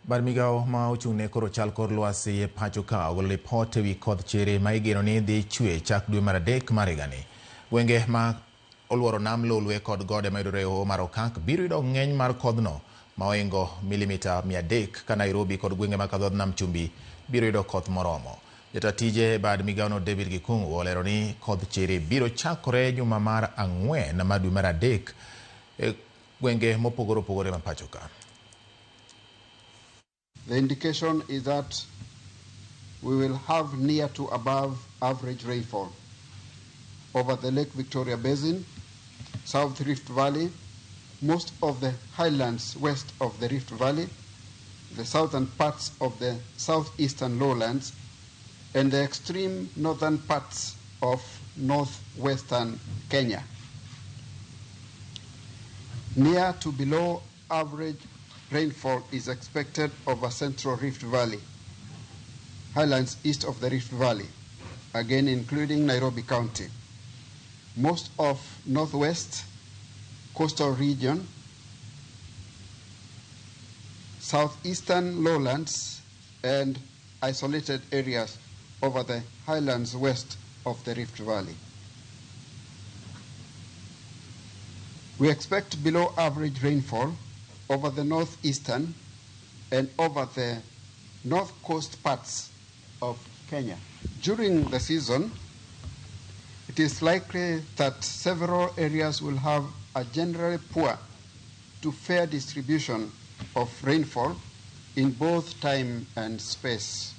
Bar migao ma ochung'ne koro chal kor lwasi e pacho ka ogolo ripot ewi kodh chiri ma igeno ni dhi chwee chak dwe mar adek mar higani. Gwenge ma oluoro Nam Lolwe kod gode mayudore e hoho mar okak biro yudo ng'eny mar kodhno ma oingo milimita 300 ka Nairobi kod gwenge ma kadhodh nam chumbi biro yudo koth moromo. Jata tije bad migaono David Gikungu olero ni kodh chiri biro chakore juma mar 4 ma dwe mar adek e gwenge mopogore opogore ma pacho ka. The indication is that we will have near to above average rainfall over the Lake Victoria Basin, South Rift Valley, most of the highlands west of the Rift Valley, the southern parts of the southeastern lowlands, and the extreme northern parts of northwestern Kenya. Near to below average rainfall is expected over Central Rift Valley, highlands east of the Rift Valley, again including Nairobi County, most of northwest coastal region, southeastern lowlands, and isolated areas over the highlands west of the Rift Valley. We expect below average rainfall over the northeastern and over the north coast parts of Kenya. During the season, it is likely that several areas will have a generally poor to fair distribution of rainfall in both time and space.